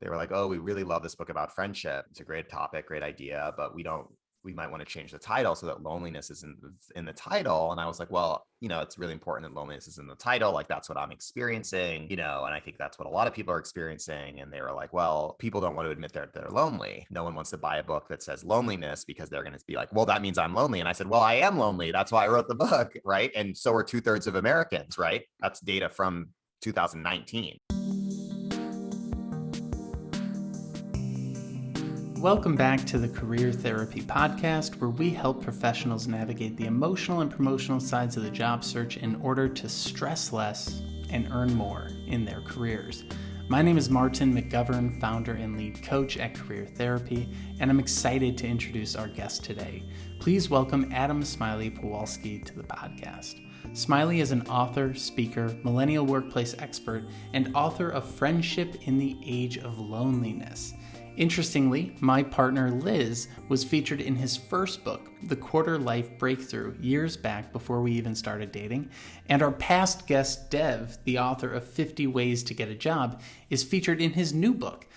they were like, oh, we really love this book about friendship. It's a great topic, great idea, but we might want to change the title so that loneliness is in the title. And I was like, well, it's really important that loneliness is in the title. Like, that's what I'm experiencing, and I think that's what a lot of people are experiencing. And they were like, well, people don't want to admit they're lonely. No one wants to buy a book that says loneliness because they're going to be like, well, that means I'm lonely. And I said, well, I am lonely. That's why I wrote the book. Right. And so are 2/3 of Americans. Right. That's data from 2019. Welcome back to the Career Therapy Podcast, where we help professionals navigate the emotional and promotional sides of the job search in order to stress less and earn more in their careers. My name is Martin McGovern, founder and lead coach at Career Therapy, and I'm excited to introduce our guest today. Please welcome Adam Smiley Poswolsky to the podcast. Smiley is an author, speaker, millennial workplace expert, and author of Friendship in the Age of Loneliness. Interestingly, my partner Liz was featured in his first book, The Quarter Life Breakthrough, years back before we even started dating, and our past guest Dev, the author of 50 Ways to Get a Job, is featured in his new book,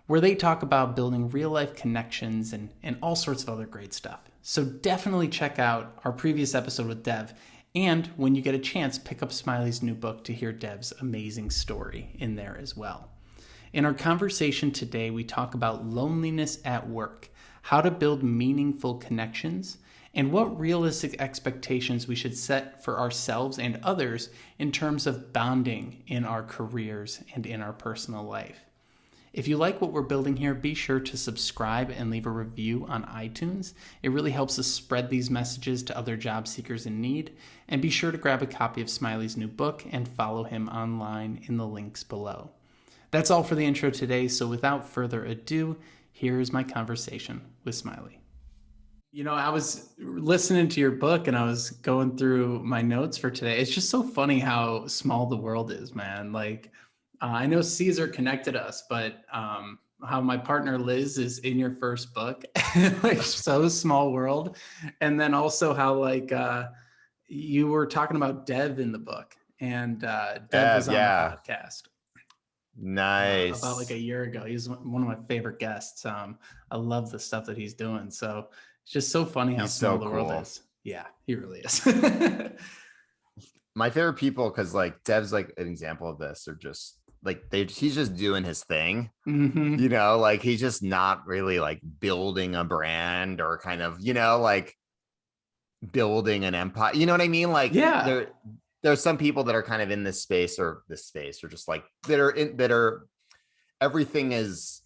where they talk about building real-life connections and all sorts of other great stuff. So definitely check out our previous episode with Dev, and when you get a chance, pick up Smiley's new book to hear Dev's amazing story in there as well. In our conversation today, we talk about loneliness at work, how to build meaningful connections, and what realistic expectations we should set for ourselves and others in terms of bonding in our careers and in our personal life. If you like what we're building here, be sure to subscribe and leave a review on iTunes. It really helps us spread these messages to other job seekers in need. And be sure to grab a copy of Smiley's new book and follow him online in the links below. That's all for the intro today, so without further ado, here's my conversation with Smiley. I was listening to your book and I was going through my notes for today. It's just so funny how small the world is, man. Like, I know Caesar connected us, but how my partner Liz is in your first book, like, so small world. And then also how you were talking about Dev in the book, and Dev was on the podcast. Nice. About like a year ago. He's one of my favorite guests. I love the stuff that he's doing. So it's just so funny how small the world is. Yeah, he really is. My favorite people, because like Dev's like an example of this, are just like he's just doing his thing. Mm-hmm. Like he's just not really like building a brand or kind of, like building an empire. You know what I mean? Like, yeah. There's some people that are kind of in this space or just like that are everything is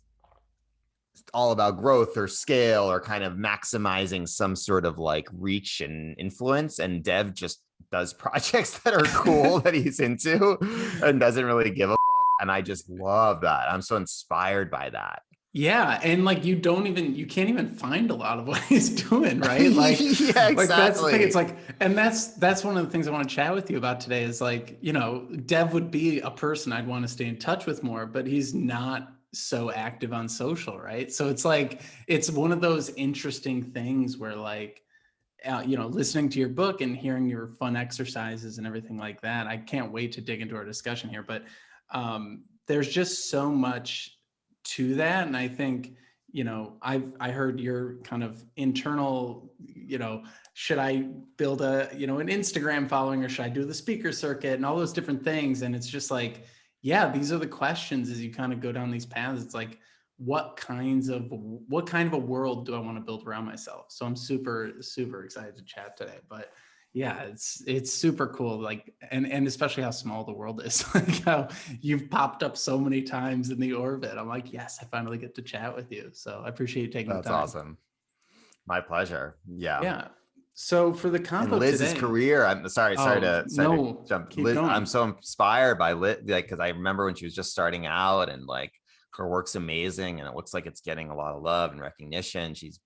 all about growth or scale or kind of maximizing some sort of like reach and influence. And Dev just does projects that are cool that he's into and doesn't really give a fuck. And I just love that. I'm so inspired by that. Yeah, and like you can't even find a lot of what he's doing, right? Like, yeah, exactly. Like that's the thing. It's like, and that's one of the things I want to chat with you about today is like, Dev would be a person I'd want to stay in touch with more, but he's not so active on social, right? So it's like, it's one of those interesting things where like, listening to your book and hearing your fun exercises and everything like that, I can't wait to dig into our discussion here, but there's just so much to that. And I think, I heard your kind of internal, should I build an Instagram following or should I do the speaker circuit and all those different things? And it's just like, yeah, these are the questions as you kind of go down these paths. It's like, what kind of a world do I want to build around myself? So I'm super, super excited to chat today, but yeah, it's super cool. Like, and especially how small the world is, like how you've popped up so many times in the orbit. I'm like, yes, I finally get to chat with you. So I apprate you taking the time. That's awesome. My pleasure. Yeah. Yeah. So for the convo Liz's today, career, I'm sorry to jump. Liz, going. I'm so inspired by Liz, like, because I remember when she was just starting out and like her work's amazing and it looks like it's getting a lot of love and recognition. She's,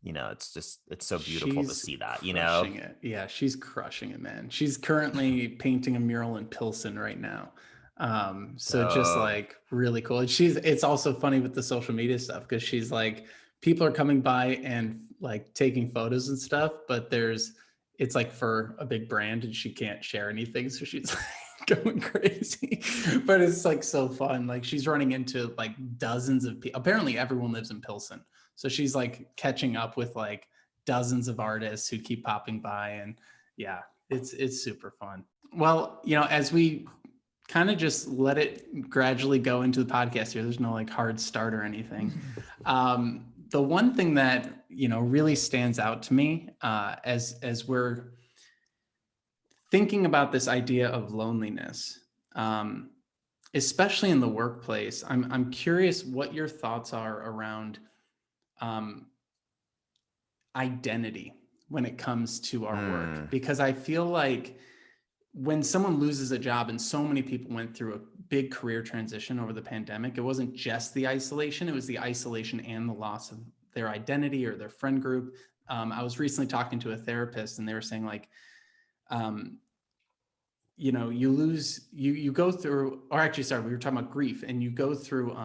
it's so beautiful to see that, it. Yeah, she's crushing it, man. She's currently painting a mural in Pilsen right now. Just like really cool. And it's also funny with the social media stuff because she's like, people are coming by and like taking photos and stuff, but it's like for a big brand and she can't share anything. So she's going crazy, but it's like so fun. Like she's running into like dozens of people. Apparently everyone lives in Pilsen. So she's like catching up with like dozens of artists who keep popping by. And yeah, it's super fun. Well, as we kind of just let it gradually go into the podcast here, there's no like hard start or anything. The one thing that, really stands out to me as we're thinking about this idea of loneliness, especially in the workplace, I'm curious what your thoughts are around identity when it comes to our work, because I feel like when someone loses a job, and so many people went through a big career transition over the pandemic, it wasn't just the isolation, it was the isolation and the loss of their identity or their friend group. I was recently talking to a therapist, and they were saying like, you go through, or actually, sorry, we were talking about grief, and you go through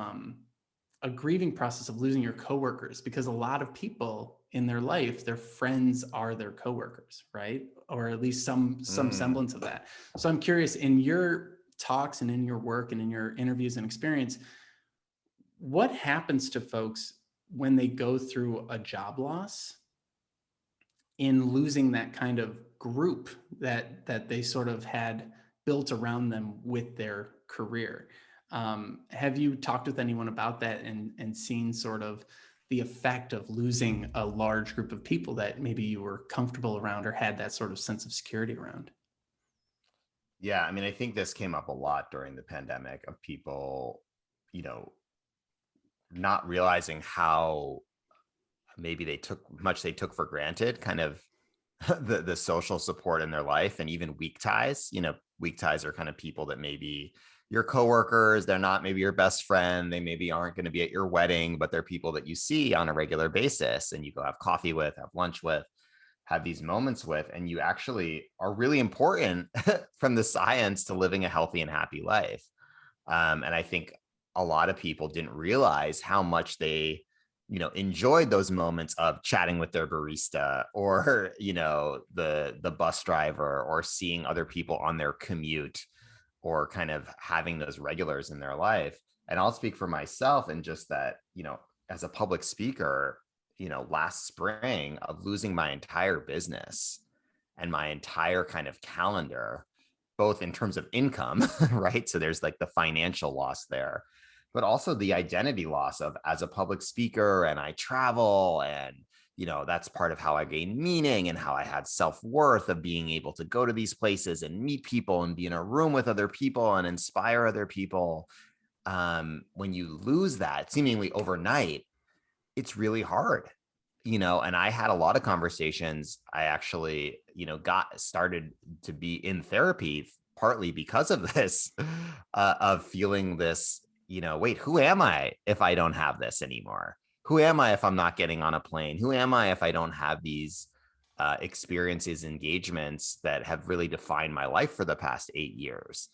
a grieving process of losing your coworkers, because a lot of people in their life, their friends are their coworkers, right? Or at least some semblance of that. So I'm curious, in your talks and in your work and in your interviews and experience, what happens to folks when they go through a job loss in losing that kind of group that they sort of had built around them with their career? Have you talked with anyone about that and seen sort of the effect of losing a large group of people that maybe you were comfortable around or had that sort of sense of security around? Yeah, I mean, I think this came up a lot during the pandemic of people, not realizing how maybe they took for granted, kind of the social support in their life, and even weak ties. Weak ties are kind of people that maybe your coworkers, they're not maybe your best friend, they maybe aren't going to be at your wedding, but they're people that you see on a regular basis and you go have coffee with, have lunch with, have these moments with, and you actually are really important from the science to living a healthy and happy life. And I think a lot of people didn't realize how much they enjoyed those moments of chatting with their barista, or the bus driver, or seeing other people on their commute, or kind of having those regulars in their life. And I'll speak for myself, and just that, as a public speaker, last spring, of losing my entire business and my entire kind of calendar, both in terms of income, right? So there's like the financial loss there, but also the identity loss of, as a public speaker, and I travel, and that's part of how I gained meaning and how I had self-worth, of being able to go to these places and meet people and be in a room with other people and inspire other people. When you lose that seemingly overnight, it's really hard, and I had a lot of conversations. I actually, got started to be in therapy partly because of this, of feeling this, wait, who am I if I don't have this anymore? Who am I if I'm not getting on a plane? Who am I if I don't have these experiences, engagements that have really defined my life for the past 8 years?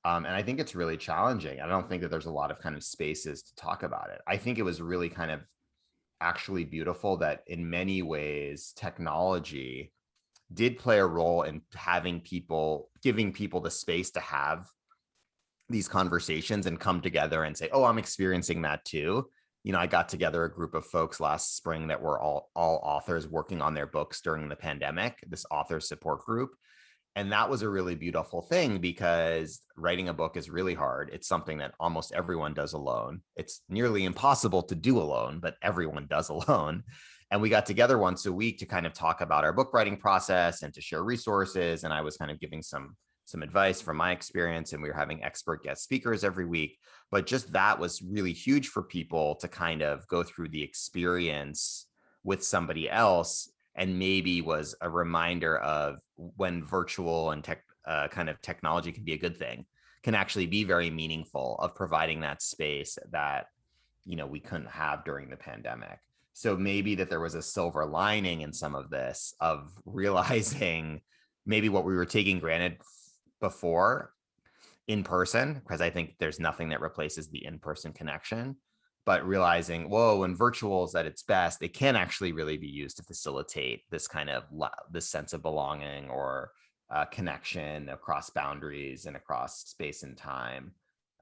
And I think it's really challenging. I don't think that there's a lot of kind of spaces to talk about it. I think it was really kind of actually beautiful that in many ways technology did play a role in giving people the space to have these conversations and come together and say, oh, I'm experiencing that too. I got together a group of folks last spring that were all authors working on their books during the pandemic, this author support group. And that was a really beautiful thing, because writing a book is really hard. It's something that almost everyone does alone. It's nearly impossible to do alone, but everyone does alone. And we got together once a week to kind of talk about our book writing process and to share resources. And I was kind of giving some advice from my experience, and we were having expert guest speakers every week. But just that was really huge for people to kind of go through the experience with somebody else, and maybe was a reminder of when virtual and kind of technology can be a good thing, can actually be very meaningful, of providing that space that, we couldn't have during the pandemic. So maybe that there was a silver lining in some of this, of realizing maybe what we were taking granted before in person, because I think there's nothing that replaces the in-person connection, but realizing, whoa, when virtual is at its best, it can actually really be used to facilitate this kind of this sense of belonging, or connection across boundaries and across space and time.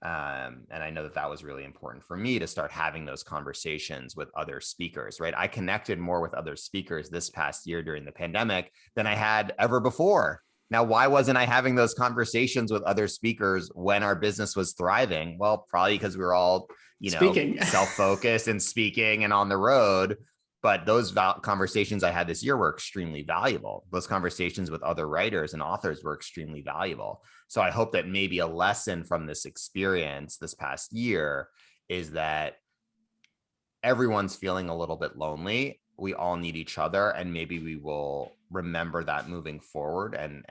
And I know that was really important for me to start having those conversations with other speakers, right? I connected more with other speakers this past year during the pandemic than I had ever before. Now, why wasn't I having those conversations with other speakers when our business was thriving? Well, probably because we were all, speaking, self-focused and speaking and on the road. But those conversations I had this year were extremely valuable. Those conversations with other writers and authors were extremely valuable. So I hope that maybe a lesson from this experience this past year is that everyone's feeling a little bit lonely. We all need each other, and maybe we will remember that moving forward and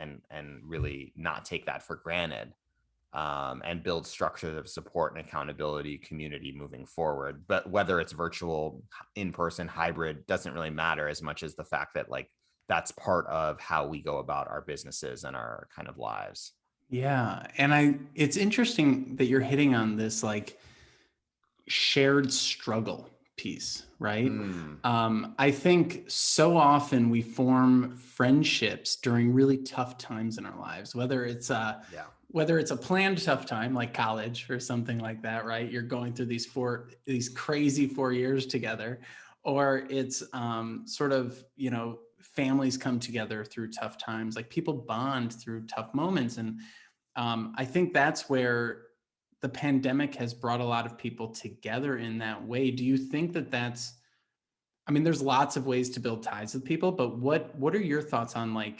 really not take that for granted. And build structures of support and accountability community moving forward. But whether it's virtual, in-person, hybrid, doesn't really matter as much as the fact that that's part of how we go about our businesses and our kind of lives. Yeah. And it's interesting that you're hitting on this shared struggle piece, right? I think so often we form friendships during really tough times in our lives, whether it's a planned tough time like college or something like that, right? You're going through these crazy 4 years together, or it's sort of, families come together through tough times, like people bond through tough moments. And I think that's where the pandemic has brought a lot of people together in that way. Do you think that there's lots of ways to build ties with people, but what are your thoughts on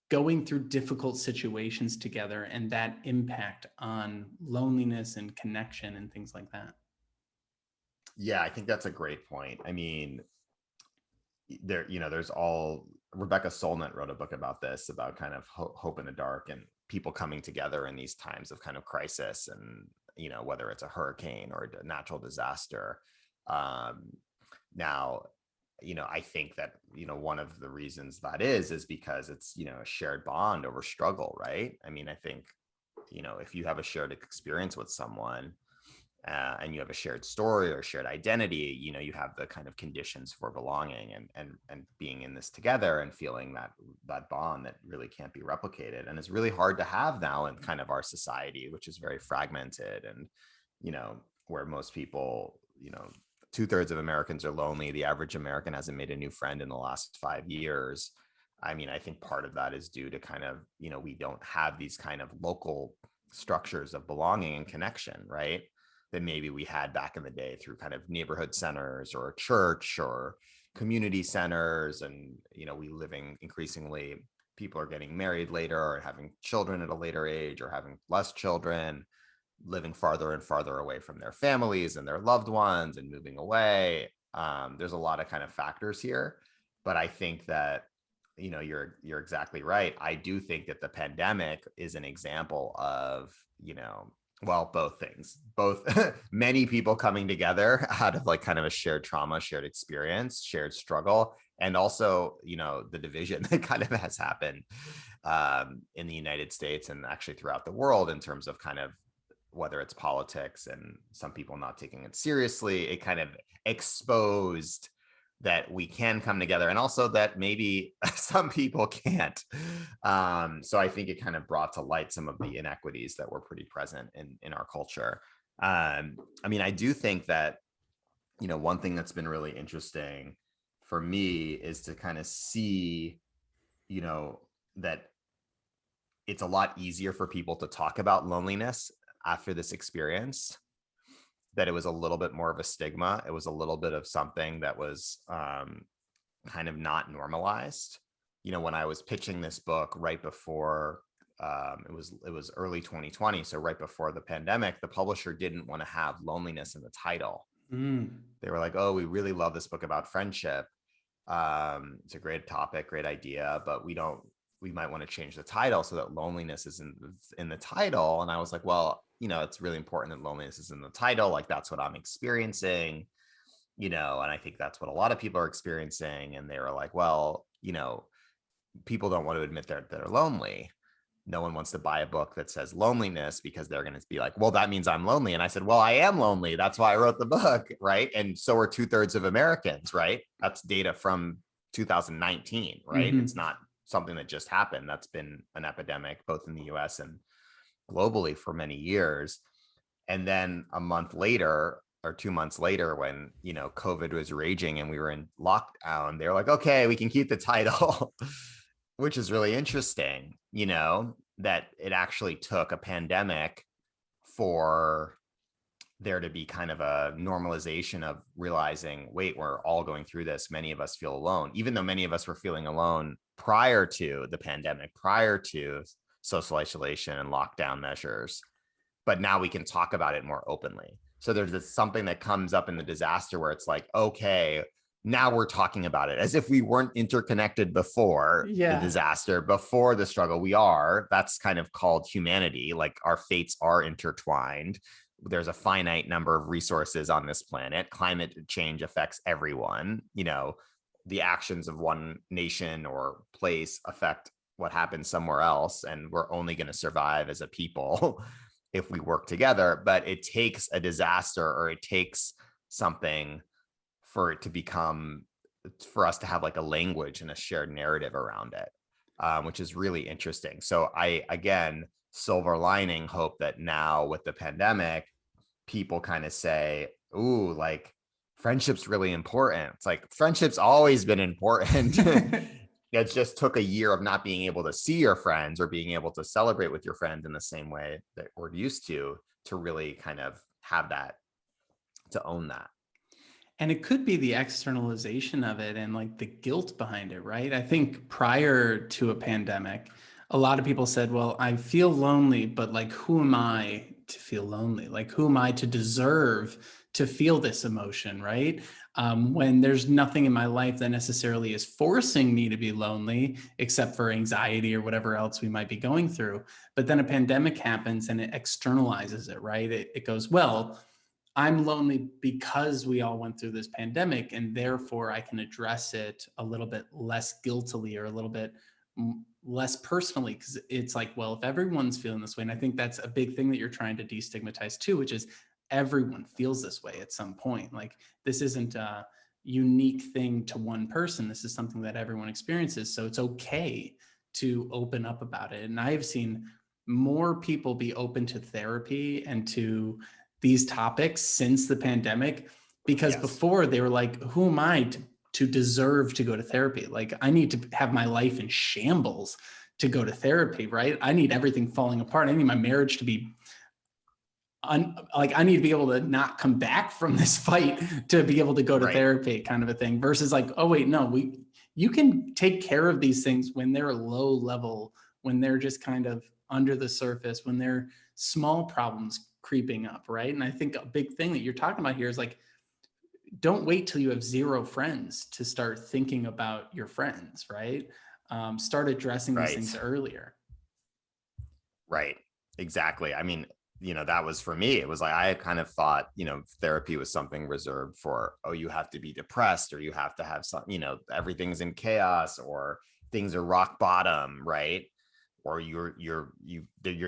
going through difficult situations together and that impact on loneliness and connection and things like that? Yeah, I think that's a great point. I mean, there's Rebecca Solnit wrote a book about this, about kind of hope in the dark and people coming together in these times of kind of crisis, and whether it's a hurricane or a natural disaster. Now, I think that one of the reasons that is because it's a shared bond over struggle, right? I mean, I think if you have a shared experience with someone, and you have a shared story or shared identity, you have the kind of conditions for belonging and being in this together and feeling that bond that really can't be replicated. And it's really hard to have now in kind of our society, which is very fragmented, and where most people, 2/3 of Americans are lonely. The average American hasn't made a new friend in the last 5 years. I mean, I think part of that is due to kind of, we don't have these kind of local structures of belonging and connection, right? That maybe we had back in the day through kind of neighborhood centers or a church or community centers. And, we living increasingly, people are getting married later or having children at a later age or having less children, living farther and farther away from their families and their loved ones and moving away. There's a lot of kind of factors here, but I think that, you're exactly right. I do think that the pandemic is an example of, well, both things, both many people coming together out of kind of a shared trauma, shared experience, shared struggle, and also, the division that kind of has happened in the United States and actually throughout the world in terms of kind of whether it's politics and some people not taking it seriously. It kind of exposed that we can come together, and also that maybe some people can't. So I think it kind of brought to light some of the inequities that were pretty present in our culture. I mean, I do think that, one thing that's been really interesting for me is to kind of see, that it's a lot easier for people to talk about loneliness after this experience, that it was a little bit more of a stigma. It was a little bit of something that was kind of not normalized. When I was pitching this book right before, it was early 2020. So right before the pandemic, the publisher didn't want to have loneliness in the title. They were like, oh, we really love this book about friendship. It's a great topic, great idea, but we might want to change the title so that loneliness is in the title. And I was like, well, it's really important that loneliness is in the title. That's what I'm experiencing, and I think that's what a lot of people are experiencing. And they were like, well, people don't want to admit they're lonely. No one wants to buy a book that says loneliness because they're going to be like, well, that means I'm lonely. And I said, well, I am lonely. That's why I wrote the book. Right. And so are 2/3 of Americans. Right. That's data from 2019. Right. It's not something that just happened. That's been an epidemic both in the US and globally for many years. And then a month later or 2 months later, when, COVID was raging and we were in lockdown, they were like, okay, we can keep the title, which is really interesting, that it actually took a pandemic for there to be kind of a normalization of realizing, wait, we're all going through this. Many of us feel alone, even though many of us were feeling alone prior to the pandemic, prior to social isolation and lockdown measures. But now we can talk about it more openly. So there's something that comes up in the disaster where it's like, okay, now we're talking about it as if we weren't interconnected before the disaster, before the struggle. We are. That's kind of called humanity. Like our fates are intertwined. There's a finite number of resources on this planet. Climate change affects everyone. The actions of one nation or place affect what happens somewhere else. And we're only going to survive as a people if we work together. But it takes a disaster, or it takes something for it to become, for us to have like a language and a shared narrative around it, which is really interesting. So again, silver lining, hope that now with the pandemic, people kind of say, ooh, like friendship's really important. It's like friendship's always been important. It just took a year of not being able to see your friends or being able to celebrate with your friends in the same way that we're used to really kind of have that, to own that. And it could be the externalization of it and like the guilt behind it, right? I think prior to a pandemic, a lot of people said, well, I feel lonely, but like, who am I to feel lonely? Like, who am I to deserve to feel this emotion, right? When there's nothing in my life that necessarily is forcing me to be lonely, except for anxiety or whatever else we might be going through. But then a pandemic happens and it externalizes it, right? It goes, well, I'm lonely because we all went through this pandemic, and therefore I can address it a little bit less guiltily or a little bit less personally, because it's like, well, if everyone's feeling this way, and I think that's a big thing that you're trying to destigmatize too, which is everyone feels this way at some point. Like, this isn't a unique thing to one person. This is something that everyone experiences. So it's okay to open up about it. And I have seen more people be open to therapy and to these topics since the pandemic, because before they were like, who am I to deserve to go to therapy? Like, I need to have my life in shambles to go to therapy, right? I need everything falling apart. I need my marriage to be I need to be able to not come back from this fight to be able to go to therapy, kind of a thing, versus like, oh wait, no, you can take care of these things when they're low level, when they're just kind of under the surface, when they're small problems creeping up, right? And I think a big thing that you're talking about here is like, don't wait till you have zero friends to start thinking about your friends, right? Start addressing these things earlier. Right. Exactly. I mean, that was for me. It was like, I kind of thought, therapy was something reserved for, oh, you have to be depressed, or you have to have some, everything's in chaos, or things are rock bottom, right? Or your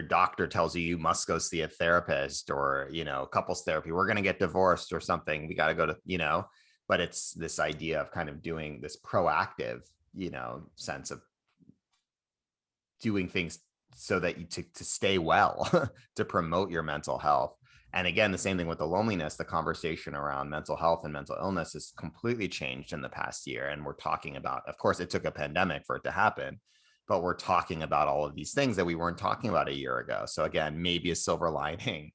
doctor tells you must go see a therapist, or, couples therapy, we're going to get divorced or something. We got to go to, but it's this idea of kind of doing this proactive, sense of doing things so that you to stay well, to promote your mental health. And again, the same thing with the loneliness. The conversation around mental health and mental illness has completely changed in the past year. And we're talking about, of course, it took a pandemic for it to happen, but we're talking about all of these things that we weren't talking about a year ago. So again, maybe a silver lining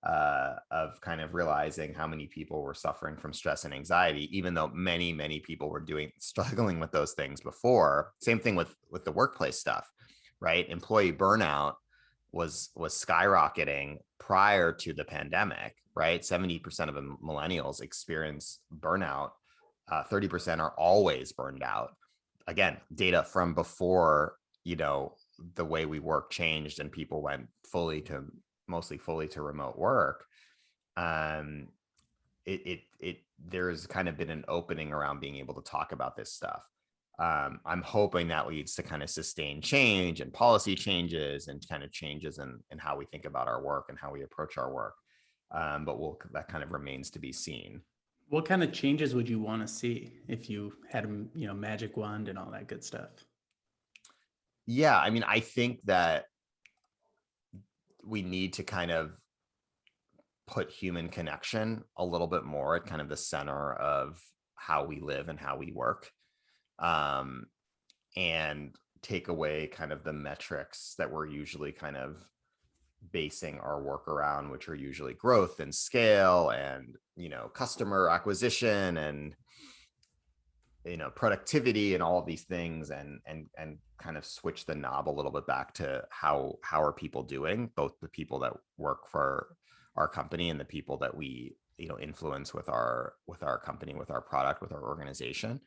of kind of realizing how many people were suffering from stress and anxiety, even though many people were struggling with those things before. Same thing with the workplace stuff, right? Employee burnout was skyrocketing prior to the pandemic, right? 70% of millennials experience burnout. 30% are always burned out. Again, data from before, the way we work changed and people went mostly fully to remote work. There's kind of been an opening around being able to talk about this stuff. I'm hoping that leads to kind of sustained change and policy changes and kind of changes in how we think about our work and how we approach our work. But that kind of remains to be seen. What kind of changes would you want to see if you had a magic wand and all that good stuff? Yeah, I mean, I think that we need to kind of put human connection a little bit more at kind of the center of how we live and how we work, um, and take away kind of the metrics that we're usually kind of basing our work around, which are usually growth and scale and, customer acquisition and, productivity and all of these things, and kind of switch the knob a little bit back to how are people doing, both the people that work for our company and the people that we, influence with our company, with our product, with our organization.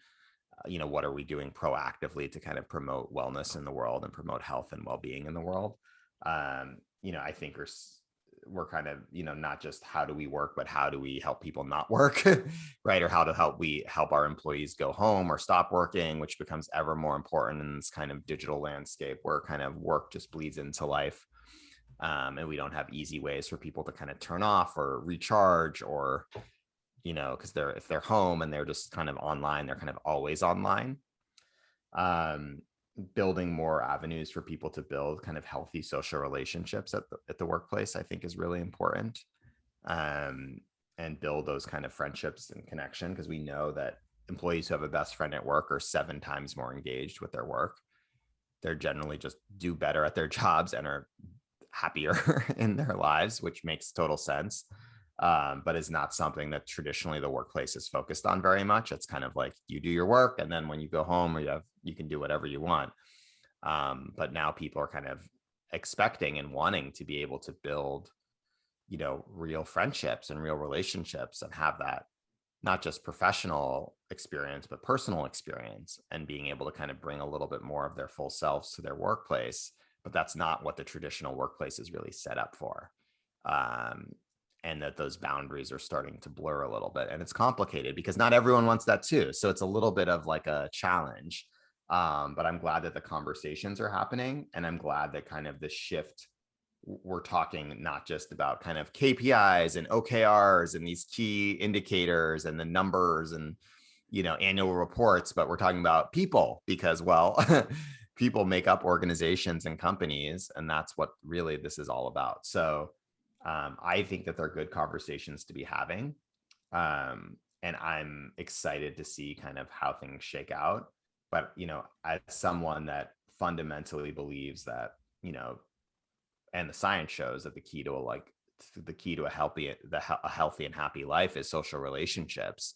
What are we doing proactively to kind of promote wellness in the world and promote health and well-being in the world? I think we're kind of, not just how do we work, but how do we help people not work, right? Or how to help our employees go home or stop working, which becomes ever more important in this kind of digital landscape where kind of work just bleeds into life. And we don't have easy ways for people to kind of turn off or recharge, or, because if they're home and they're just kind of online, they're kind of always online. Building more avenues for people to build kind of healthy social relationships at the workplace, I think, is really important. And build those kind of friendships and connection, because we know that employees who have a best friend at work are 7 times more engaged with their work. They're generally just do better at their jobs and are happier in their lives, which makes total sense. But is not something that traditionally the workplace is focused on very much. It's kind of like you do your work, and then when you go home, you can do whatever you want. But now people are kind of expecting and wanting to be able to build, real friendships and real relationships, and have that not just professional experience, but personal experience, and being able to kind of bring a little bit more of their full selves to their workplace. But that's not what the traditional workplace is really set up for. And that those boundaries are starting to blur a little bit, and it's complicated because not everyone wants that too. So it's a little bit of like a challenge. But I'm glad that the conversations are happening, and I'm glad that kind of the shift, we're talking not just about kind of KPIs and OKRs and these key indicators and the numbers and, annual reports, but we're talking about people, because, well, people make up organizations and companies, and that's what really this is all about. So I think that they're good conversations to be having. And I'm excited to see kind of how things shake out. But, as someone that fundamentally believes that, and the science shows that the key to a healthy and happy life is social relationships,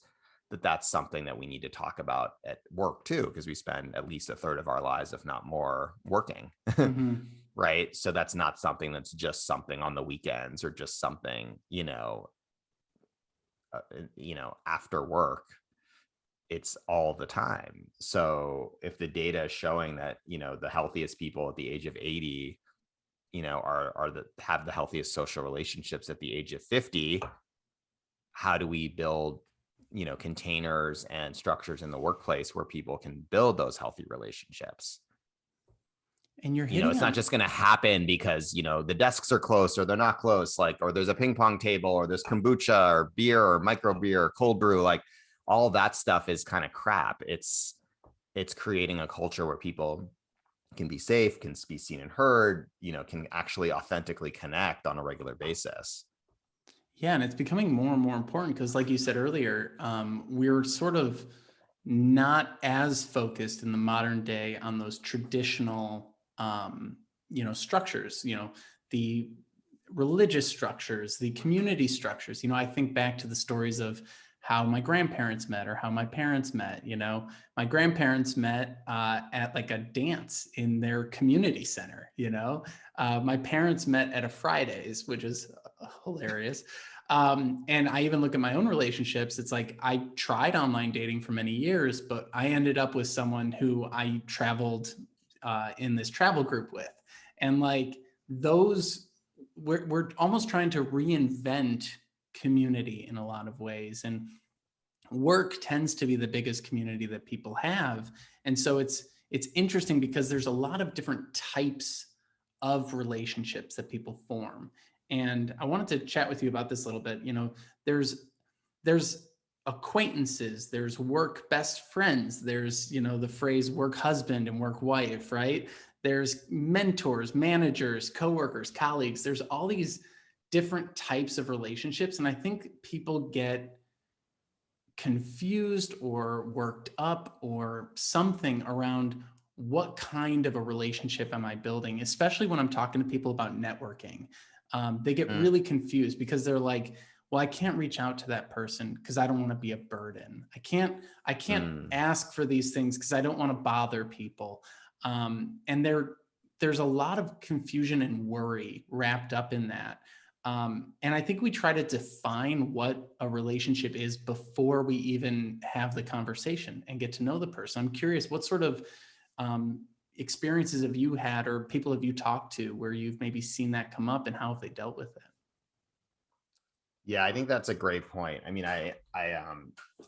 that's something that we need to talk about at work too, because we spend at least a third of our lives, if not more, working. Mm-hmm. Right. So that's not something that's just something on the weekends or just something, after work. It's all the time. So if the data is showing that, the healthiest people at the age of 80, have the healthiest social relationships at the age of 50, how do we build, containers and structures in the workplace where people can build those healthy relationships? And you're it's not just going to happen because, the desks are close or they're not close, like, or there's a ping pong table or there's kombucha or beer or micro beer or cold brew. Like, all that stuff is kind of crap. It's creating a culture where people can be safe, can be seen and heard, can actually authentically connect on a regular basis. Yeah, and it's becoming more and more important because, like you said earlier, we're sort of not as focused in the modern day on those traditional, structures, the religious structures, the community structures. I think back to the stories of how my grandparents met or how my parents met. My grandparents met at like a dance in their community center. My parents met at a Fridays, which is hilarious. And I even look at my own relationships. It's like I tried online dating for many years, but I ended up with someone who I traveled in this travel group with. And like those, we're almost trying to reinvent community in a lot of ways. And work tends to be the biggest community that people have. And so it's interesting because there's a lot of different types of relationships that people form. And I wanted to chat with you about this a little bit. There's acquaintances, there's work best friends, there's, the phrase work husband and work wife, right? there's mentors, managers, coworkers, colleagues. There's all these different types of relationships. And I think people get confused or worked up or something around what kind of a relationship am I building, especially when I'm talking to people about networking. They get really confused because they're like, well, I can't reach out to that person because I don't want to be a burden. I can't ask for these things because I don't want to bother people. And there's a lot of confusion and worry wrapped up in that. And I think we try to define what a relationship is before we even have the conversation and get to know the person. I'm curious, what sort of experiences have you had or people have you talked to where you've maybe seen that come up, and how have they dealt with it? Yeah, I think that's a great point. I mean, I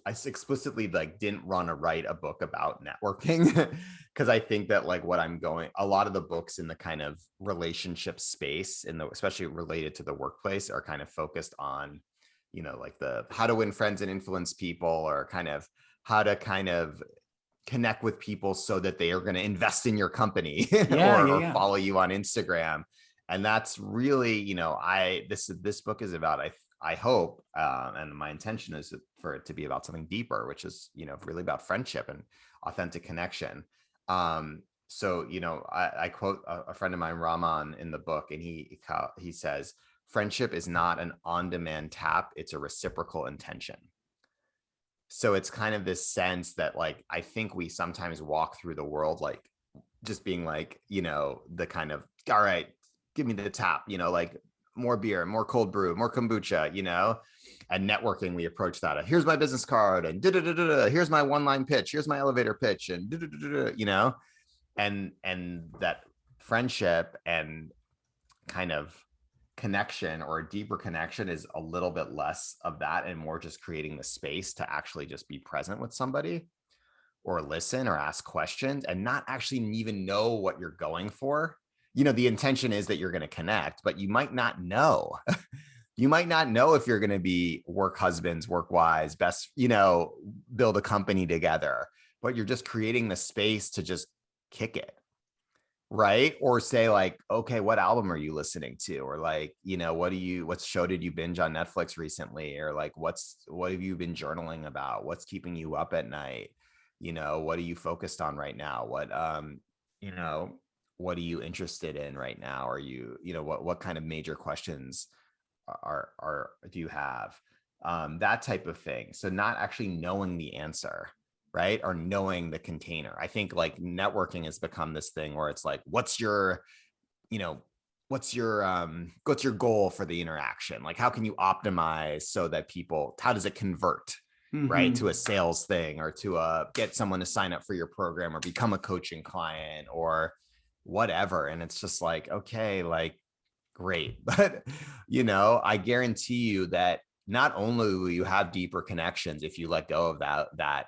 explicitly like didn't want to write a book about networking because I think that like a lot of the books in the kind of relationship space especially related to the workplace are kind of focused on, like the how to win friends and influence people, or kind of how to kind of connect with people so that they are going to invest in your company or follow you on Instagram. And that's really, this book is about, I hope, and my intention is for it to be about something deeper, which is, really about friendship and authentic connection. So, I quote a friend of mine, Rahman, in the book, and he says, friendship is not an on-demand tap, it's a reciprocal intention. So it's kind of this sense that like, I think we sometimes walk through the world, like just being like, the kind of, all right, give me the tap, like more beer, more cold brew, more kombucha, and networking, we approach that. Here's my business card and here's my one-line pitch. Here's my elevator pitch and and that friendship and kind of connection, or a deeper connection, is a little bit less of that and more just creating the space to actually just be present with somebody or listen or ask questions and not actually even know what you're going for. The intention is that you're going to connect, but you might not know. You might not know if you're going to be work husbands, work wives, best, build a company together, but you're just creating the space to just kick it. Right. Or say like, okay, what album are you listening to? Or like, what show did you binge on Netflix recently? Or like, what have you been journaling about? What's keeping you up at night? What are you focused on right now? What are you interested in right now? Are you, what kind of major questions do you have? That type of thing. So not actually knowing the answer, right? Or knowing the container. I think like networking has become this thing where it's like, what's your goal for the interaction? Like, how can you optimize so that how does it convert, right? To a sales thing, or to get someone to sign up for your program or become a coaching client or whatever. And it's just like, okay, like, great. But, I guarantee you that not only will you have deeper connections if you let go of that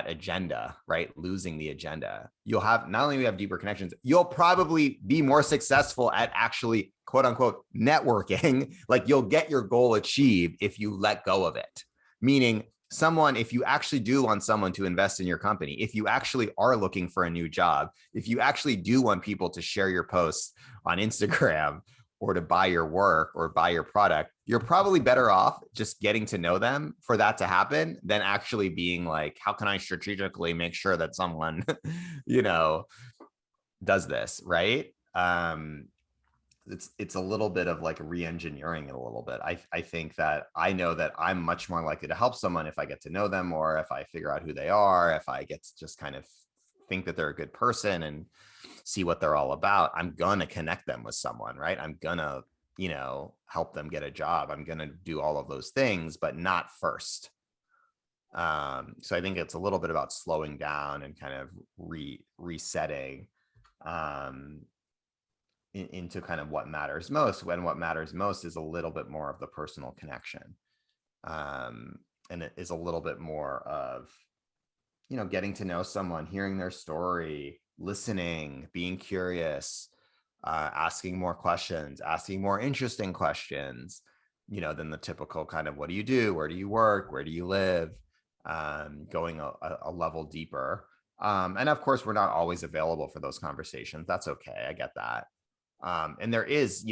agenda, right? Losing the agenda. You'll have, not only will you have deeper connections, you'll probably be more successful at actually, quote unquote, networking. Like, you'll get your goal achieved if you let go of it. Meaning, if you actually do want someone to invest in your company, if you actually are looking for a new job, if you actually do want people to share your posts on Instagram or to buy your work or buy your product, you're probably better off just getting to know them for that to happen than actually being like, how can I strategically make sure that someone, does this, right? It's a little bit of like re-engineering it a little bit. I think that I know that I'm much more likely to help someone if I get to know them, or if I figure out who they are, if I get to just kind of think that they're a good person and see what they're all about. I'm gonna connect them with someone, right? I'm gonna, help them get a job. I'm gonna do all of those things, but not first. So I think it's a little bit about slowing down and kind of resetting into kind of what matters most, when what matters most is a little bit more of the personal connection. And it is a little bit more of, getting to know someone, hearing their story, listening, being curious, asking more questions, asking more interesting questions, than the typical kind of, what do you do? Where do you work? Where do you live? Going a level deeper. And of course, we're not always available for those conversations. That's okay. I get that. And there is,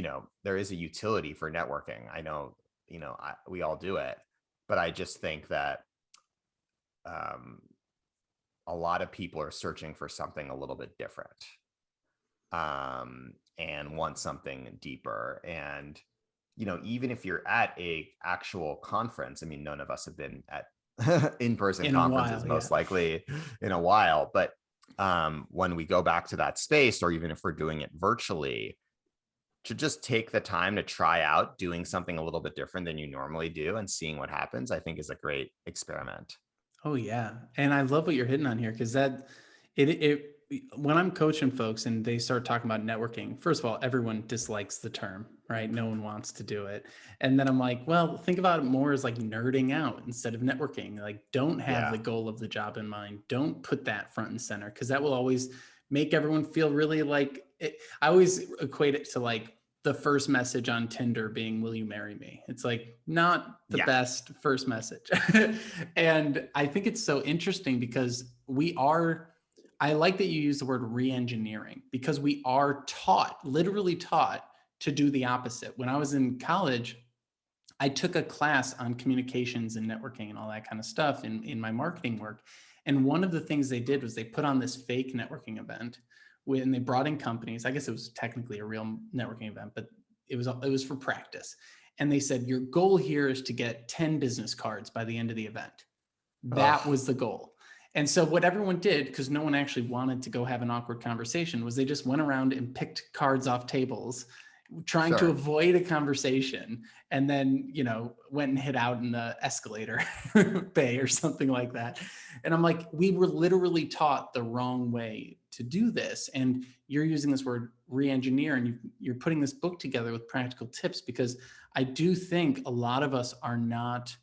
there is a utility for networking. I know, we all do it, but I just think that um, a lot of people are searching for something a little bit different, and want something deeper. And, even if you're at a actual conference, I mean, none of us have been at in-person In a conferences, while, most yeah. likely in a while. But when we go back to that space, or even if we're doing it virtually, to just take the time to try out doing something a little bit different than you normally do and seeing what happens, I think is a great experiment. Oh yeah. And I love what you're hitting on here, because it when I'm coaching folks and they start talking about networking, first of all, everyone dislikes the term, right? No one wants to do it. And then I'm like, well, think about it more as like nerding out instead of networking. Like, don't have Yeah. the goal of the job in mind. Don't put that front and center, because that will always make everyone feel really like it. I always equate it to like the first message on Tinder being, will you marry me? It's like not the Yeah. best first message. And I think it's so interesting because I like that you use the word re-engineering, because we are taught, literally taught, to do the opposite. When I was in college, I took a class on communications and networking and all that kind of stuff in my marketing work. And one of the things they did was they put on this fake networking event when they brought in companies. I guess it was technically a real networking event, but it was for practice. And they said, your goal here is to get 10 business cards by the end of the event. That Oh, was the goal. And so what everyone did, because no one actually wanted to go have an awkward conversation, was they just went around and picked cards off tables, trying to sure. avoid a conversation, and then, went and hid out in the escalator bay or something like that. And I'm like, we were literally taught the wrong way to do this. And you're using this word re-engineer, and you're putting this book together with practical tips, because I do think a lot of us are not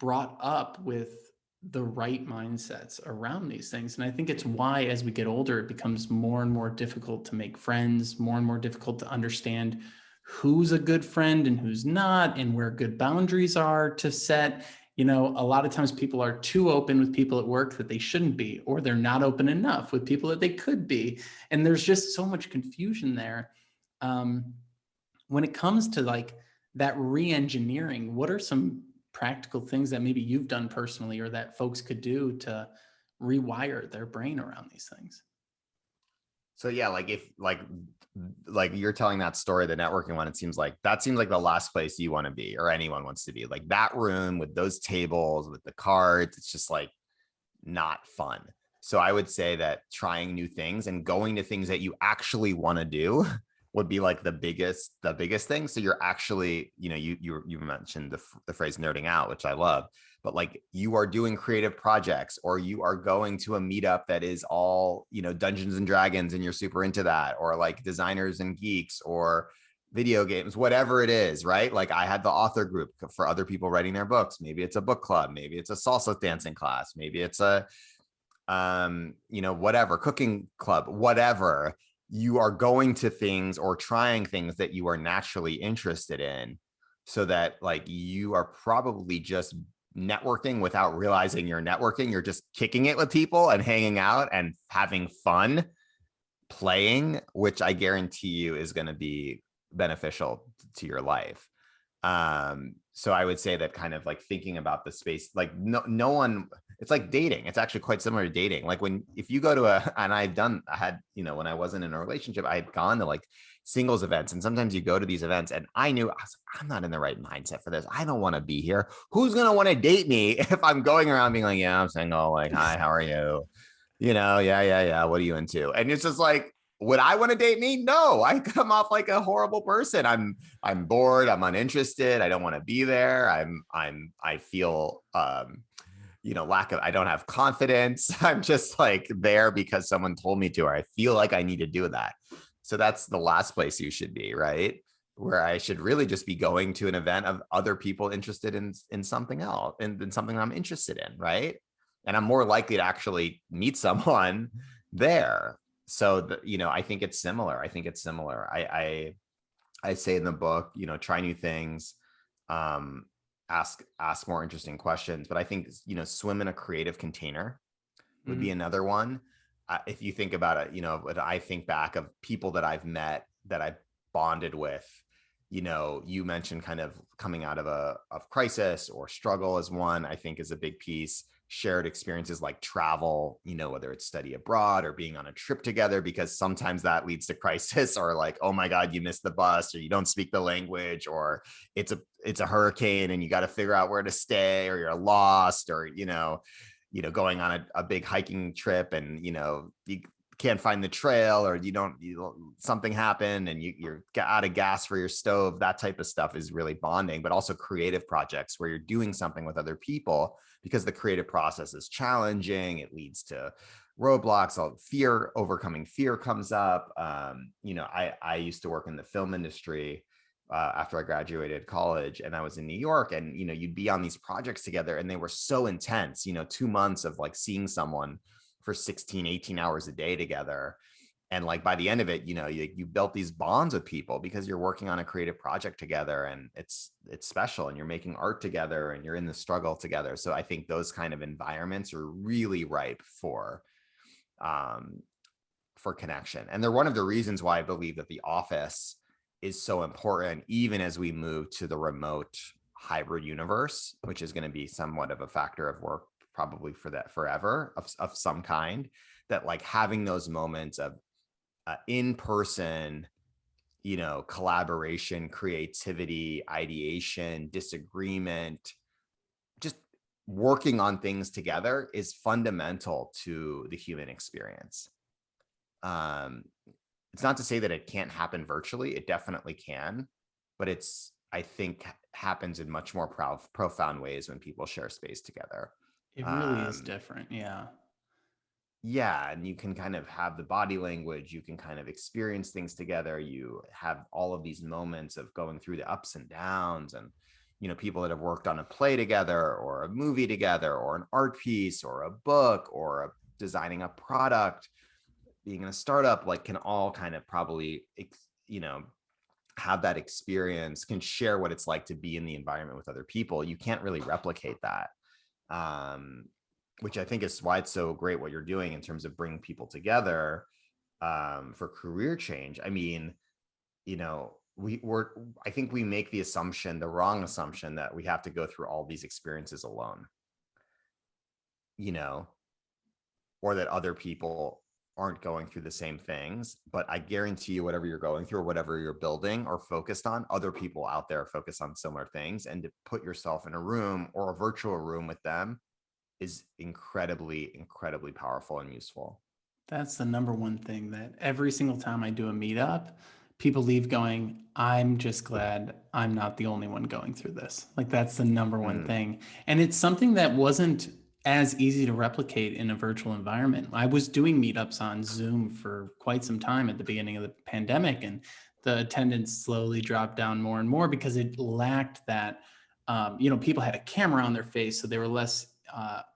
brought up with the right mindsets around these things. And I think it's why, as we get older, it becomes more and more difficult to make friends, more and more difficult to understand who's a good friend and who's not, and where good boundaries are to set. A lot of times people are too open with people at work that they shouldn't be, or they're not open enough with people that they could be. And there's just so much confusion there. When it comes to like that re-engineering, what are some practical things that maybe you've done personally, or that folks could do to rewire their brain around these things? So yeah, like if like you're telling that story, the networking one, it seems like the last place you want to be, or anyone wants to be, like that room with those tables with the cards. It's just like not fun. So I would say that trying new things and going to things that you actually want to do would be like the biggest thing. So you're actually, you mentioned the phrase nerding out, which I love, but like you are doing creative projects, or you are going to a meetup that is all, Dungeons and Dragons, and you're super into that, or like designers and geeks, or video games, whatever it is, right? Like I had the author group for other people writing their books. Maybe it's a book club, maybe it's a salsa dancing class, maybe it's a whatever, cooking club, whatever. You are going to things or trying things that you are naturally interested in, so that like you are probably just networking without realizing you're networking. You're just kicking it with people and hanging out and having fun playing, which I guarantee you is going to be beneficial to your life. So I would say that kind of like thinking about the space, like no one, it's like dating. It's actually quite similar to dating. Like if you go to and I had, when I wasn't in a relationship, I had gone to like singles events, and sometimes you go to these events and I was like, I'm not in the right mindset for this. I don't want to be here. Who's going to want to date me if I'm going around being like, yeah, I'm single. Like, hi, how are you? Yeah. What are you into? And it's just like, would I want to date me? No, I come off like a horrible person. I'm bored. I'm uninterested. I don't want to be there. I feel, I don't have confidence. I'm just like there because someone told me to, or I feel like I need to do that. So that's the last place you should be, right? Where I should really just be going to an event of other people interested in something else, in something I'm interested in, right? And I'm more likely to actually meet someone there. So I think it's similar. I say in the book, try new things, um, ask more interesting questions. But I think, swim in a creative container would be another one. If you think about it, when I think back of people that I've met that I bonded with, you mentioned kind of coming out of of crisis or struggle as one, I think is a big piece. Shared experiences like travel, whether it's study abroad or being on a trip together, because sometimes that leads to crisis, or like, oh my God, you missed the bus, or you don't speak the language, or it's a hurricane and you got to figure out where to stay, or you're lost, or going on a big hiking trip and you can't find the trail, or something happened and you're out of gas for your stove. That type of stuff is really bonding. But also creative projects where you're doing something with other people, because the creative process is challenging. It leads to roadblocks. Overcoming fear comes up. I used to work in the film industry after I graduated college, and I was in New York, and you'd be on these projects together and they were so intense, 2 months of like seeing someone for 16, 18 hours a day together. And like by the end of it, you built these bonds with people because you're working on a creative project together, and it's special, and you're making art together and you're in the struggle together. So I think those kind of environments are really ripe for connection. And they're one of the reasons why I believe that the office is so important, even as we move to the remote hybrid universe, which is going to be somewhat of a factor of work probably for that forever of some kind. That like having those moments of in-person, collaboration, creativity, ideation, disagreement, just working on things together is fundamental to the human experience. It's not to say that it can't happen virtually. It definitely can, but I think happens in much more profound ways when people share space together. It really is different. Yeah. Yeah. And you can kind of have the body language, you can kind of experience things together. You have all of these moments of going through the ups and downs, and, people that have worked on a play together or a movie together or an art piece or a book or designing a product, being in a startup, like can all kind of probably, have that experience, can share what it's like to be in the environment with other people. You can't really replicate that. Which I think is why it's so great what you're doing in terms of bringing people together for career change. I mean, I think we make the wrong assumption that we have to go through all these experiences alone, or that other people aren't going through the same things. But I guarantee you, whatever you're going through or whatever you're building or focused on, other people out there are focused on similar things. And to put yourself in a room or a virtual room with them is incredibly, incredibly powerful and useful. That's the number one thing that every single time I do a meetup, people leave going, I'm just glad I'm not the only one going through this. Like that's the number one thing. And it's something that wasn't as easy to replicate in a virtual environment. I was doing meetups on Zoom for quite some time at the beginning of the pandemic, and the attendance slowly dropped down more and more because it lacked that, people had a camera on their face, so they were less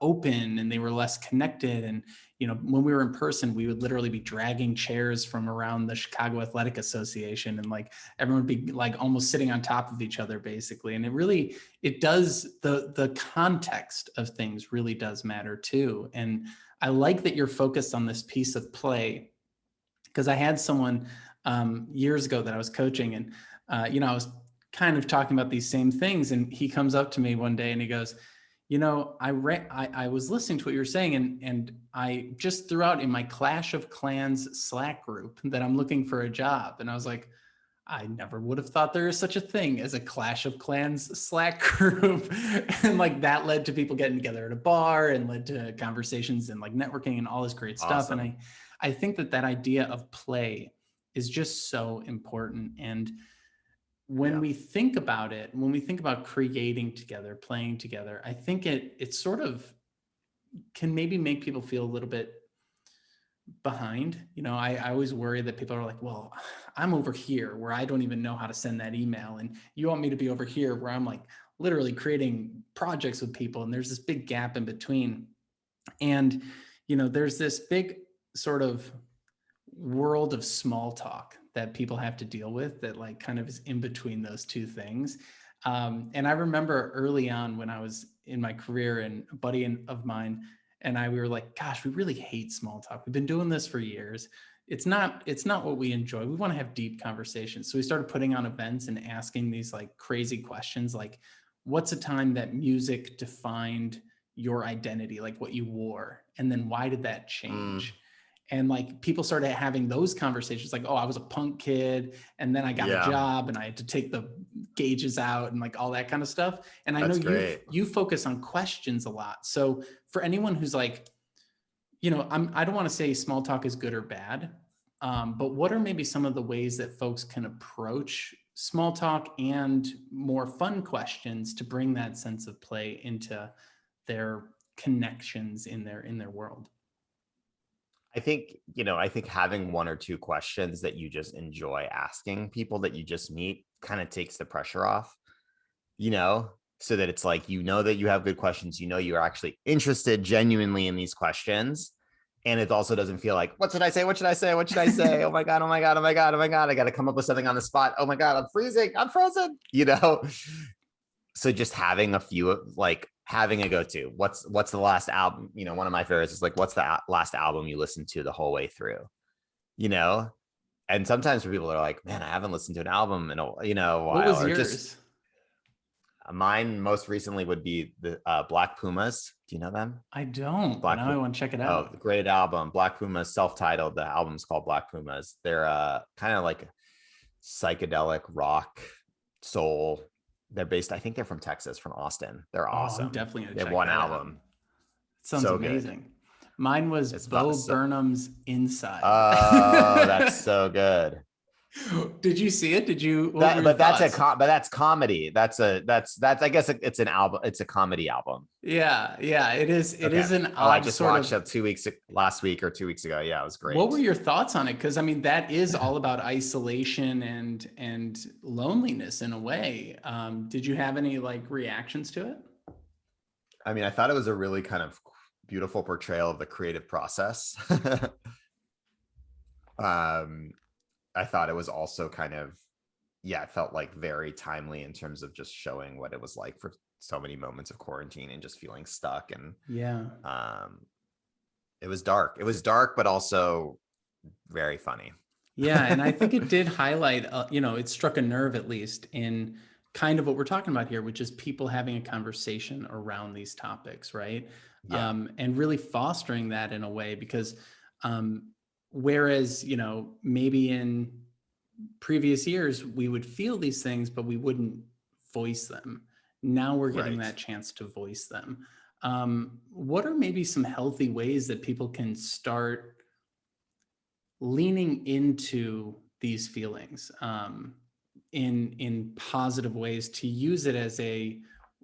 open and they were less connected. And when we were in person, we would literally be dragging chairs from around the Chicago Athletic Association, and like everyone would be like almost sitting on top of each other basically. And it does, the context of things really does matter too. And I like that you're focused on this piece of play, because I had someone years ago that I was coaching, and I was kind of talking about these same things, and he comes up to me one day and he goes, I was listening to what you were saying, and I just threw out in my Clash of Clans Slack group that I'm looking for a job. And I was like, I never would have thought there is such a thing as a Clash of Clans Slack group. And like that led to people getting together at a bar and led to conversations and like networking and all this great stuff. Awesome. And I think that idea of play is just so important. And when we think about it, when we think about creating together, playing together, I think it sort of can maybe make people feel a little bit behind. I always worry that people are like, well, I'm over here where I don't even know how to send that email, and you want me to be over here where I'm like literally creating projects with people, and there's this big gap in between. And there's this big sort of world of small talk that people have to deal with that like kind of is in between those two things. And I remember early on when I was in my career, and a buddy of mine we were like, gosh, we really hate small talk. We've been doing this for years. It's not what we enjoy. We want to have deep conversations. So we started putting on events and asking these like crazy questions, like, what's a time that music defined your identity, like what you wore, and then why did that change? And like people started having those conversations, like, oh, I was a punk kid, and then I got a job, and I had to take the gauges out, and like all that kind of stuff. And I know you focus on questions a lot. So for anyone who's like, I don't want to say small talk is good or bad, but what are maybe some of the ways that folks can approach small talk and more fun questions to bring that sense of play into their connections in their world? I think having one or two questions that you just enjoy asking people that you just meet kind of takes the pressure off, so that it's like, that you have good questions, you're actually interested genuinely in these questions. And it also doesn't feel like, what should I say? What should I say? What should I say? Oh my God, oh my God, oh my God, oh my God. I got to come up with something on the spot. Oh my God, I'm freezing. I'm frozen, So just having a few, like having a go-to, what's the last album? One of my favorites is like, what's the last album you listened to the whole way through? And sometimes people are like, man, I haven't listened to an album in a while. What was yours? Just mine most recently would be the Black Pumas. Do you know them? I don't. Now I want to check it out. Oh, great album. Black Pumas, self-titled. The album's called Black Pumas. They're kind of like psychedelic rock, soul. They're based, I think they're from Texas, from Austin. They're awesome. I'm definitely gonna they have check one that album. It sounds amazing. Good. Mine was Burnham's Inside. Oh, that's so good. Did you see it? Did you? But that's comedy. That's I guess it's an album. It's a comedy album. Yeah, it is. It is an. I just watched it last week or 2 weeks ago. Yeah, it was great. What were your thoughts on it? Because I mean, that is all about isolation and loneliness in a way. Did you have any like reactions to it? I mean, I thought it was a really kind of beautiful portrayal of the creative process. I thought it was also kind of, it felt like very timely in terms of just showing what it was like for so many moments of quarantine and just feeling stuck. And it was dark. It was dark, but also very funny. Yeah. And I think it did highlight, it struck a nerve, at least, in kind of what we're talking about here, which is people having a conversation around these topics, right? Yeah. And really fostering that in a way, because whereas, maybe in previous years, we would feel these things, but we wouldn't voice them. Now we're getting that chance to voice them. What are maybe some healthy ways that people can start leaning into these feelings in positive ways, to use it as a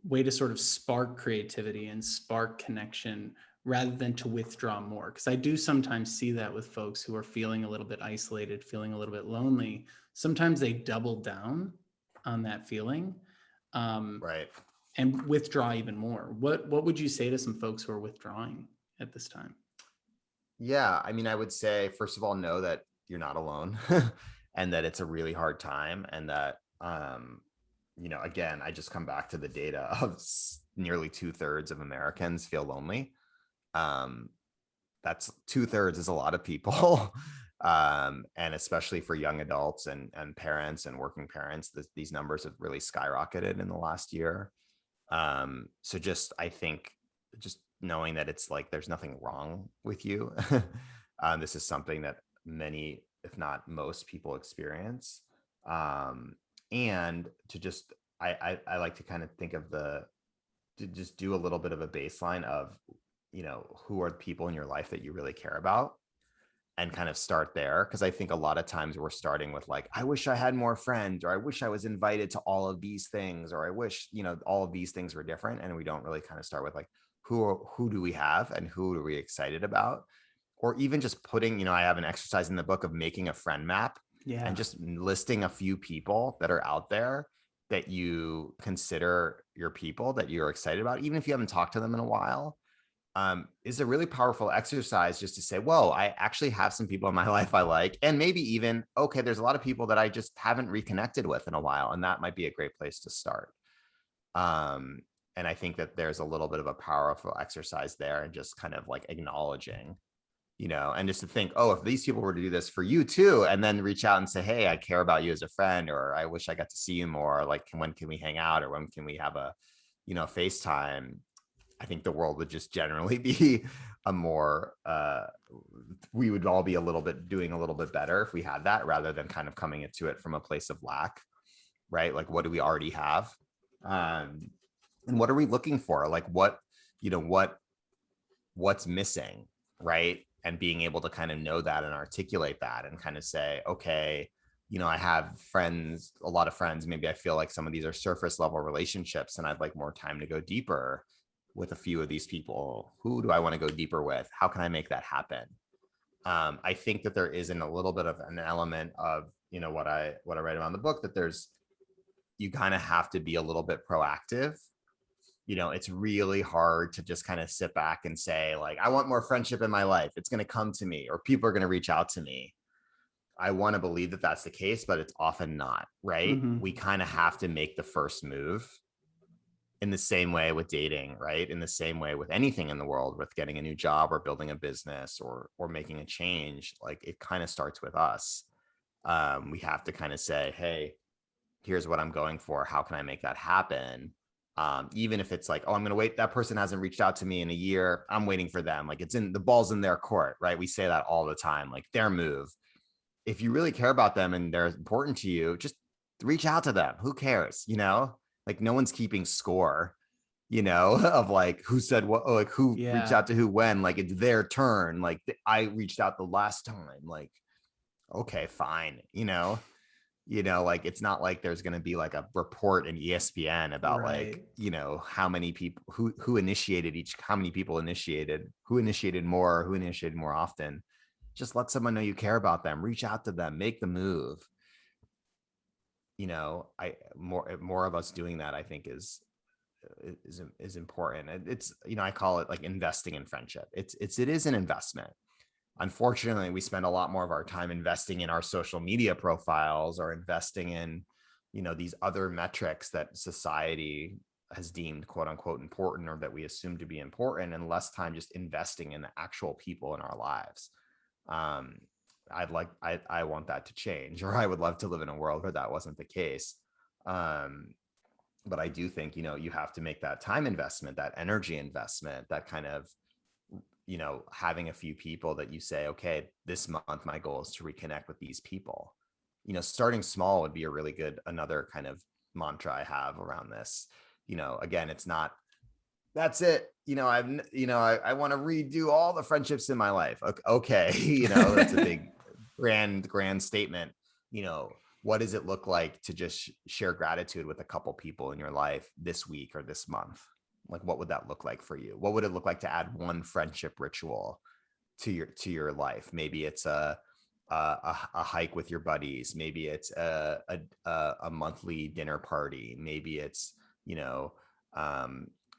way to sort of spark creativity and spark connection, rather than to withdraw more? Because I do sometimes see that with folks who are feeling a little bit isolated, feeling a little bit lonely. Sometimes they double down on that feeling, and withdraw even more. What would you say to some folks who are withdrawing at this time? Yeah, I mean, I would say, first of all, know that you're not alone and that it's a really hard time, and that, again, I just come back to the data of nearly 2/3 of Americans feel lonely. That's 2/3 is a lot of people. And especially for young adults and parents and working parents, these numbers have really skyrocketed in the last year. So I think just knowing that it's like, there's nothing wrong with you. This is something that many, if not most, people experience. And to just, I like to kind of think of to just do a little bit of a baseline of, who are the people in your life that you really care about, and kind of start there. Because I think a lot of times we're starting with like, I wish I had more friends, or I wish I was invited to all of these things, or I wish, all of these things were different. And we don't really kind of start with like, who do we have and who are we excited about? Or even just putting, I have an exercise in the book of making a friend map, and just listing a few people that are out there that you consider your people that you're excited about, even if you haven't talked to them in a while. Is a really powerful exercise, just to say, whoa, I actually have some people in my life I like, and maybe even, okay, there's a lot of people that I just haven't reconnected with in a while, and that might be a great place to start. And I think that there's a little bit of a powerful exercise there, and just kind of like acknowledging, and just to think, oh, if these people were to do this for you too, and then reach out and say, hey, I care about you as a friend, or I wish I got to see you more. Like, when can we hang out, or when can we have a, FaceTime? I think the world would just generally be a more, we would all be doing a little bit better if we had that, rather than kind of coming into it from a place of lack, right? Like, what do we already have? And what are we looking for? Like, what's missing, right? And being able to kind of know that and articulate that, and kind of say, okay, I have friends, a lot of friends. Maybe I feel like some of these are surface level relationships, and I'd like more time to go deeper with a few of these people. Who do I want to go deeper with? How can I make that happen? I think that there is a little bit of an element of, what I write about in the book, that you kind of have to be a little bit proactive. It's really hard to just kind of sit back and say, like, I want more friendship in my life. It's going to come to me, or people are going to reach out to me. I want to believe that that's the case, but it's often not, right? Mm-hmm. We kind of have to make the first move, in the same way with dating, right? In the same way with anything in the world, with getting a new job or building a business, or making a change. Like, it kind of starts with us. We have to kind of say, hey, here's what I'm going for. How can I make that happen? Even if it's like, oh, I'm going to wait. That person hasn't reached out to me in a year. I'm waiting for them. Like, the ball's in their court, right? We say that all the time, like, their move. If you really care about them and they're important to you, just reach out to them. Who cares? Like, no one's keeping score, of like who said what, like who reached out to who when. Like, it's their turn. Like, I reached out the last time. Like, okay, fine. Like, it's not like there's going to be like a report in ESPN about Right. like, how many people who initiated how many people initiated, who initiated more often. Just let someone know you care about them, reach out to them, make the move. More of us doing that, I think, is important. It's, I call it like investing in friendship. It is an investment. Unfortunately, we spend a lot more of our time investing in our social media profiles, or investing in, these other metrics that society has deemed quote unquote important, or that we assume to be important, and less time just investing in the actual people in our lives. I want that to change, or I would love to live in a world where that wasn't the case. But I do think, you have to make that time investment, that energy investment, that kind of, having a few people that you say, okay, this month my goal is to reconnect with these people. Starting small would be a really good, another kind of mantra I have around this. Again, it's not, that's it. I want to redo all the friendships in my life. Okay. That's a big, grand statement. What does it look like to just share gratitude with a couple people in your life this week or this month? Like, what would that look like for you? What would it look like to add one friendship ritual to your life? Maybe it's a hike with your buddies. Maybe it's a monthly dinner party. Maybe it's,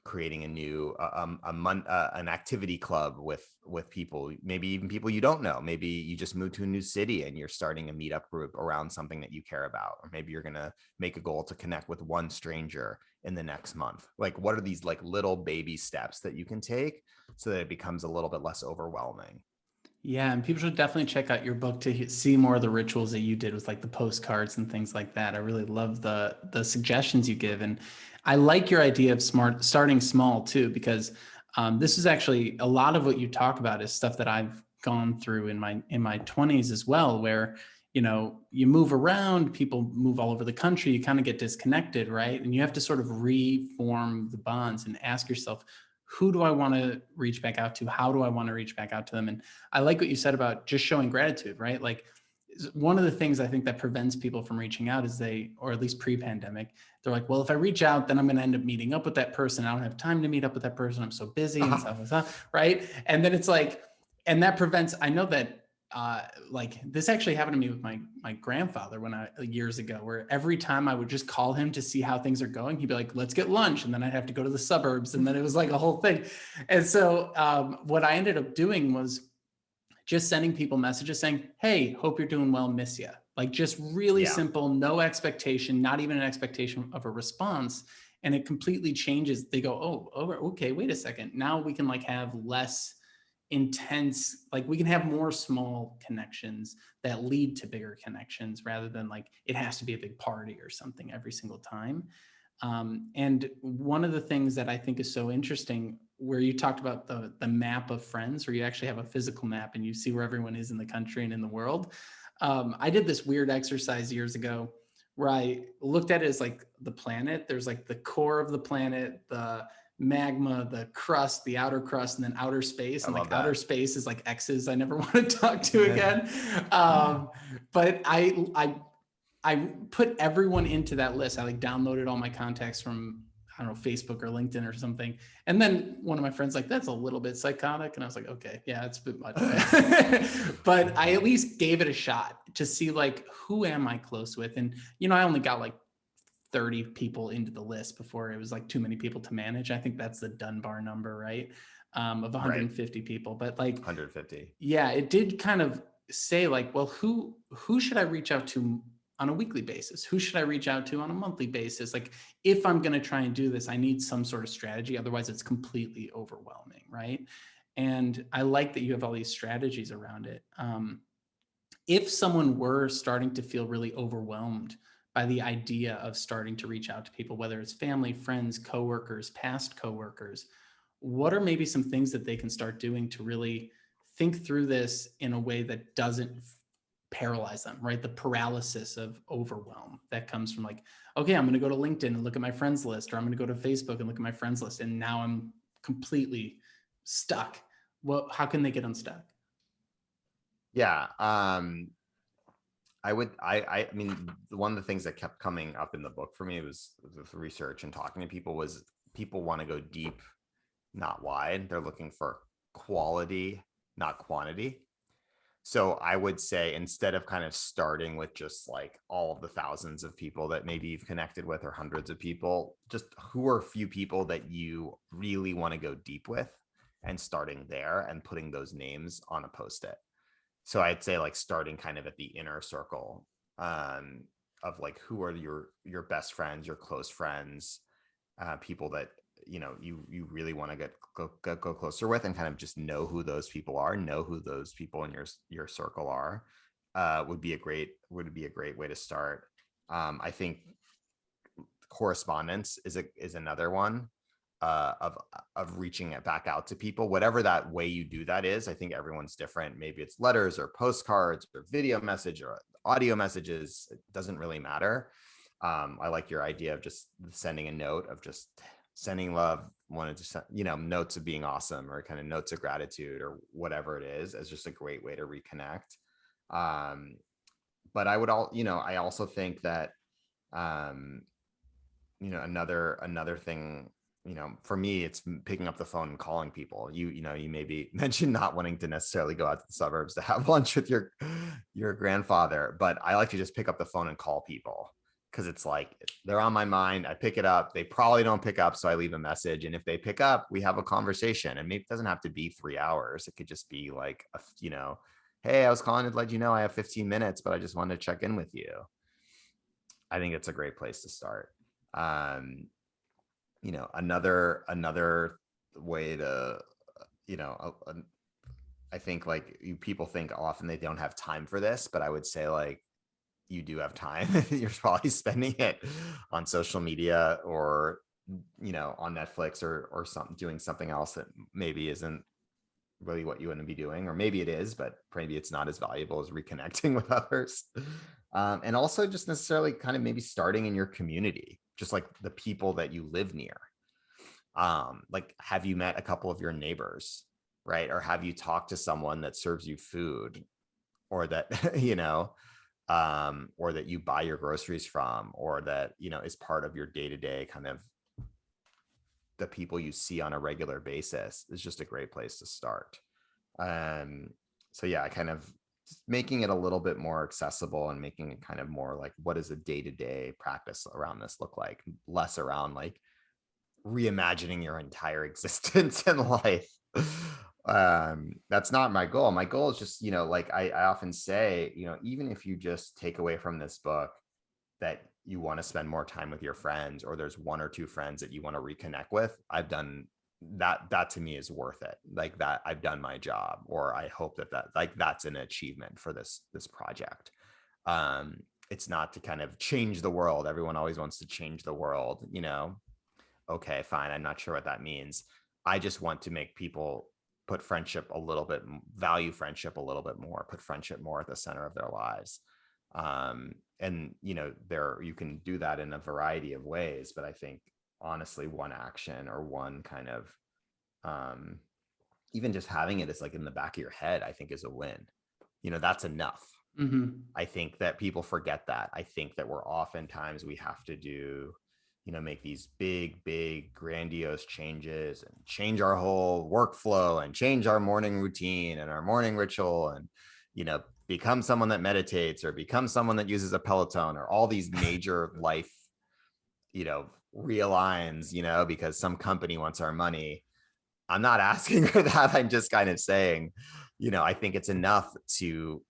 creating a new an activity club with people, maybe even people you don't know. Maybe you just moved to a new city and you're starting a meetup group around something that you care about. Or maybe you're going to make a goal to connect with one stranger in the next month. Like, what are these like little baby steps that you can take so that it becomes a little bit less overwhelming? Yeah, and people should definitely check out your book to see more of the rituals that you did with like the postcards and things like that. I really love the suggestions you give, and I like your idea of starting small too, because this is actually a lot of what you talk about is stuff that I've gone through in my 20s as well, where you move around, people move all over the country, you kind of get disconnected, right? And you have to sort of reform the bonds and ask yourself, who do I want to reach back out to? How do I want to reach back out to them? And I like what you said about just showing gratitude, right? Like, one of the things I think that prevents people from reaching out is or at least pre-pandemic, they're like, well, if I reach out, then I'm going to end up meeting up with that person. I don't have time to meet up with that person. I'm so busy and stuff, right? And then it's like, and that prevents, I know that like this actually happened to me with my grandfather years ago, where every time I would just call him to see how things are going, he'd be like, let's get lunch. And then I'd have to go to the suburbs. And then it was like a whole thing. And so what I ended up doing was just sending people messages saying, hey, hope you're doing well, miss ya. Like, just really simple, no expectation, not even an expectation of a response. And it completely changes. They go, oh, okay, wait a second. Now we can like have less intense, like we can have more small connections that lead to bigger connections rather than like it has to be a big party or something every single time. And one of the things that I think is so interesting, where you talked about the map of friends, where you actually have a physical map and you see where everyone is in the country and in the world. I did this weird exercise years ago where I looked at it as like the planet. There's like the core of the planet, the magma, the crust, the outer crust, and then outer space. And like outer space is like X's I never want to talk to again. But I put everyone into that list. I like downloaded all my contacts from, I don't know, Facebook or LinkedIn or something. And then one of my friends like, that's a little bit psychotic. And I was like, okay, yeah, it's a bit much. But I at least gave it a shot to see like, who am I close with? And, you know, I only got like 30 people into the list before it was like too many people to manage. I think that's the Dunbar number, right? Of 150 people, but like 150. Yeah, it did kind of say like, well, who should I reach out to on a weekly basis? Who should I reach out to on a monthly basis? Like, if I'm going to try and do this, I need some sort of strategy. Otherwise, it's completely overwhelming, right? And I like that you have all these strategies around it. If someone were starting to feel really overwhelmed by the idea of starting to reach out to people, whether it's family, friends, coworkers, past coworkers, what are maybe some things that they can start doing to really think through this in a way that doesn't paralyze them, right? The paralysis of overwhelm that comes from like, okay, I'm going to go to LinkedIn and look at my friends list, or I'm going to go to Facebook and look at my friends list, and now I'm completely stuck. Well, how can they get unstuck? Yeah. I mean, one of the things that kept coming up in the book for me was with research and talking to people was people want to go deep, not wide. They're looking for quality, not quantity. So I would say, instead of kind of starting with just like all of the thousands of people that maybe you've connected with, or hundreds of people, just who are a few people that you really want to go deep with, and starting there and putting those names on a post-it. So I'd say like starting kind of at the inner circle, of like, who are your best friends, your close friends, people that you really want to go closer with, and kind of just know who those people are, know who those people in your circle are. Would be a great way to start. I think correspondence is another one, of reaching it back out to people, whatever that way you do that is. I think everyone's different. Maybe it's letters or postcards or video message or audio messages. It doesn't really matter. I like your idea of just sending a note, of just sending love, wanted to send, notes of being awesome, or kind of notes of gratitude, or whatever it is, as just a great way to reconnect. But I also think that, another thing, for me, it's picking up the phone and calling people. You maybe mentioned not wanting to necessarily go out to the suburbs to have lunch with your grandfather, but I like to just pick up the phone and call people, because it's like, they're on my mind. I pick it up. They probably don't pick up, so I leave a message. And if they pick up, we have a conversation. And maybe it doesn't have to be 3 hours. It could just be like, hey, I was calling to let you know I have 15 minutes, but I just wanted to check in with you. I think it's a great place to start. Another way to, I think like people think often they don't have time for this, but I would say like, you do have time. You're probably spending it on social media, or on Netflix, or something, doing something else that maybe isn't really what you want to be doing, or maybe it is, but maybe it's not as valuable as reconnecting with others. And also just necessarily kind of maybe starting in your community, just like the people that you live near. Like, have you met a couple of your neighbors, right? Or have you talked to someone that serves you food, or that, or that you buy your groceries from, or that, is part of your day-to-day, kind of the people you see on a regular basis, is just a great place to start. So yeah, kind of making it a little bit more accessible, and making it kind of more like, what does a day-to-day practice around this look like? Less around like reimagining your entire existence and life. That's not my goal. My goal is just, like I often say, even if you just take away from this book that you want to spend more time with your friends, or there's one or two friends that you want to reconnect with, I've done that to me is worth it. Like that I've done my job, or I hope that like that's an achievement for this project. It's not to kind of change the world. Everyone always wants to change the world, okay, fine. I'm not sure what that means. I just want to make people put friendship a little bit, value friendship a little bit more, put friendship more at the center of their lives. And there, you can do that in a variety of ways, but I think honestly, one action or one kind of, even just having it as like in the back of your head, I think is a win. That's enough. Mm-hmm. I think that people forget that. I think that oftentimes we have to do, make these big, grandiose changes and change our whole workflow and change our morning routine and our morning ritual and, become someone that meditates or become someone that uses a Peloton or all these major life, realigns, because some company wants our money. I'm not asking for that. I'm just kind of saying, I think it's enough to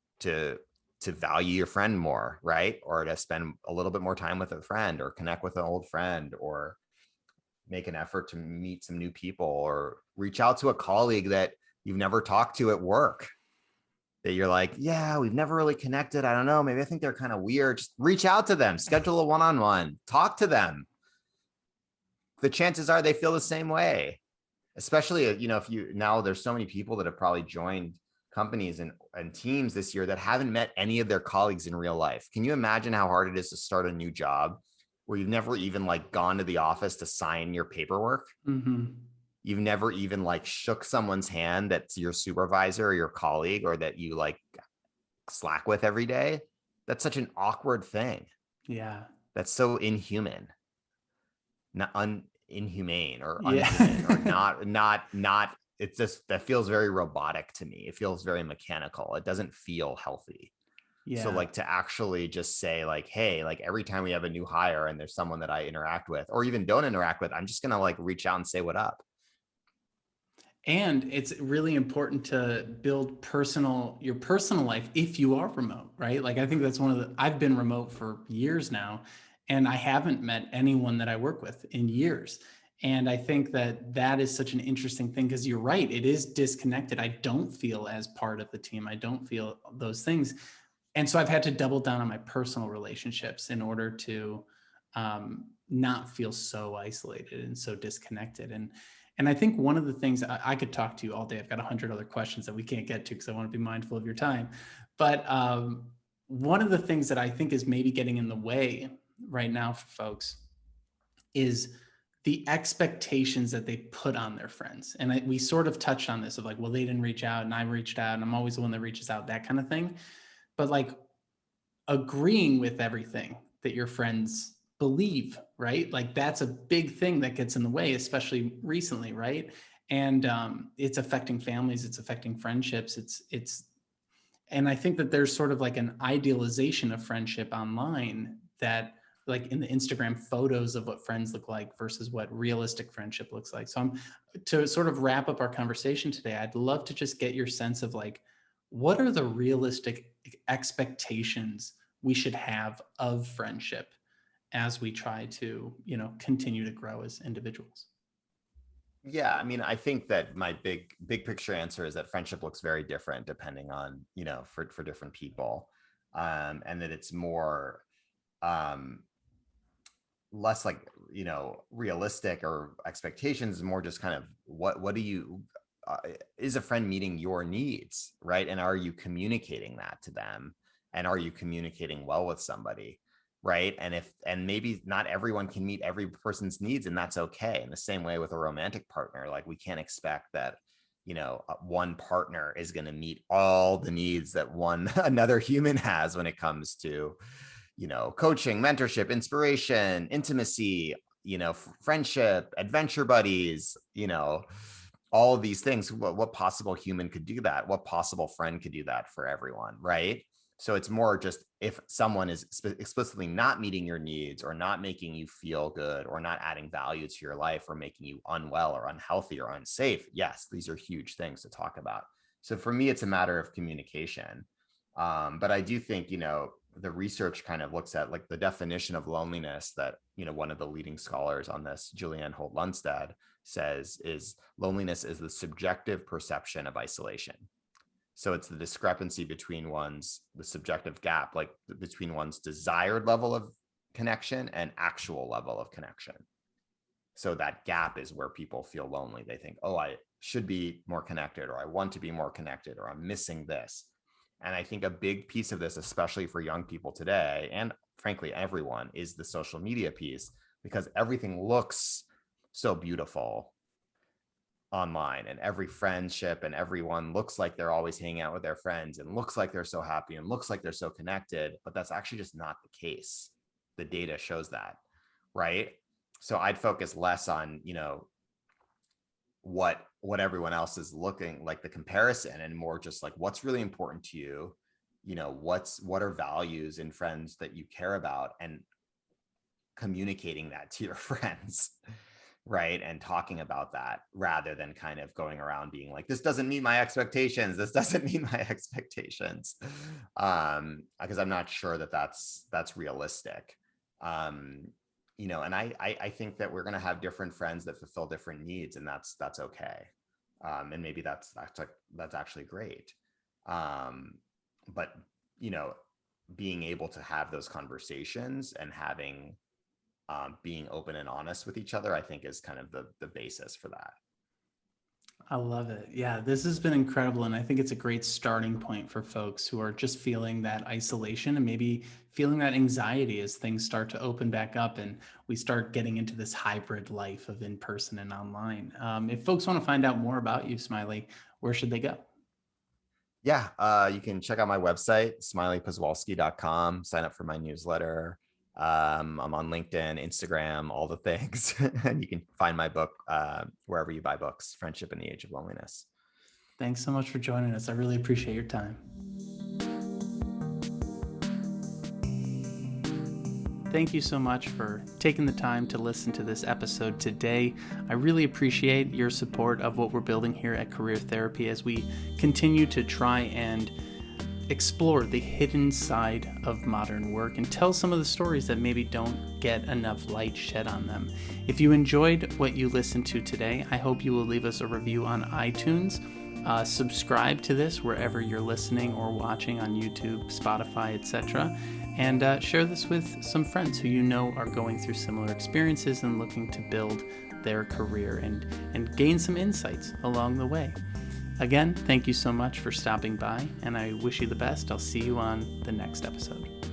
value your friend more, right? Or to spend a little bit more time with a friend, or connect with an old friend, or make an effort to meet some new people, or reach out to a colleague that you've never talked to at work, that you're like, yeah, we've never really connected. I don't know. Maybe I think they're kind of weird. Just reach out to them, schedule a one-on-one, talk to them. The chances are they feel the same way, especially, if now there's so many people that have probably joined companies and teams this year that haven't met any of their colleagues in real life. Can you imagine how hard it is to start a new job where you've never even like gone to the office to sign your paperwork? Mm-hmm. You've never even like shook someone's hand that's your supervisor or your colleague, or that you like Slack with every day. That's such an awkward thing. Yeah. That's so inhuman. Inhumane or Yeah. unhuman or not. It's just, that feels very robotic to me. It feels very mechanical. It doesn't feel healthy. Yeah. So like to actually just say like, hey, like every time we have a new hire and there's someone that I interact with or even don't interact with, I'm just going to like reach out and say what up. And it's really important to build your personal life if you are remote, right? Like I think that's I've been remote for years now, and I haven't met anyone that I work with in years. And I think that is such an interesting thing, because you're right, it is disconnected. I don't feel as part of the team. I don't feel those things. And so I've had to double down on my personal relationships in order to not feel so isolated and so disconnected. And I think one of the things I could talk to you all day. I've got 100 other questions that we can't get to because I want to be mindful of your time. But one of the things that I think is maybe getting in the way right now for folks is the expectations that they put on their friends. And we sort of touched on this of like, well, they didn't reach out and I reached out and I'm always the one that reaches out, that kind of thing. But like agreeing with everything that your friends believe, right? Like that's a big thing that gets in the way, especially recently, right? And it's affecting families, it's affecting friendships. And I think that there's sort of like an idealization of friendship online, that like in the Instagram photos of what friends look like versus what realistic friendship looks like. So to sort of wrap up our conversation today, I'd love to just get your sense of like, what are the realistic expectations we should have of friendship as we try to, continue to grow as individuals? Yeah, I mean, I think that my big picture answer is that friendship looks very different depending on, for different people. And that it's more less like, realistic or expectations, more just kind of what do you is a friend meeting your needs, right? And are you communicating that to them? And are you communicating well with somebody? Right. And maybe not everyone can meet every person's needs, and that's okay. In the same way with a romantic partner, like we can't expect that, one partner is going to meet all the needs that another human has when it comes to, coaching, mentorship, inspiration, intimacy, friendship, adventure buddies, all of these things. What possible human could do that? What possible friend could do that for everyone? Right. So it's more just, if someone is explicitly not meeting your needs or not making you feel good or not adding value to your life or making you unwell or unhealthy or unsafe, yes, these are huge things to talk about. So for me, it's a matter of communication. But I do think, the research kind of looks at like the definition of loneliness that, one of the leading scholars on this, Julianne Holt-Lunstad, says is loneliness is the subjective perception of isolation. So it's the discrepancy between the subjective gap, like between one's desired level of connection and actual level of connection. So that gap is where people feel lonely. They think, oh, I should be more connected, or I want to be more connected, or I'm missing this. And I think a big piece of this, especially for young people today, and frankly, everyone, is the social media piece, because everything looks so beautiful online, and every friendship and everyone looks like they're always hanging out with their friends and looks like they're so happy and looks like they're so connected, but that's actually just not the case. The data shows that, right? So I'd focus less on, what everyone else is looking like, the comparison, and more just like what's really important to you, what are values in friends that you care about, and communicating that to your friends, right? And talking about that, rather than kind of going around being like, this doesn't meet my expectations, because I'm not sure that that's realistic. And I think that we're going to have different friends that fulfill different needs, and that's okay. And maybe that's actually great. But being able to have those conversations and having being open and honest with each other, I think, is kind of the basis for that. I love it. Yeah, this has been incredible. And I think it's a great starting point for folks who are just feeling that isolation and maybe feeling that anxiety as things start to open back up and we start getting into this hybrid life of in-person and online. If folks want to find out more about you, Smiley, where should they go? Yeah, you can check out my website, smileyposwolsky.com, sign up for my newsletter. I'm on LinkedIn, Instagram, all the things. And you can find my book wherever you buy books, Friendship in the Age of Loneliness. Thanks so much for joining us. I really appreciate your time. Thank you so much for taking the time to listen to this episode today. I really appreciate your support of what we're building here at Career Therapy as we continue to try and explore the hidden side of modern work and tell some of the stories that maybe don't get enough light shed on them. If you enjoyed what you listened to today, I hope you will leave us a review on iTunes. Subscribe to this wherever you're listening or watching on YouTube, Spotify, etc. And share this with some friends who you know are going through similar experiences and looking to build their career and gain some insights along the way. Again, thank you so much for stopping by, and I wish you the best. I'll see you on the next episode.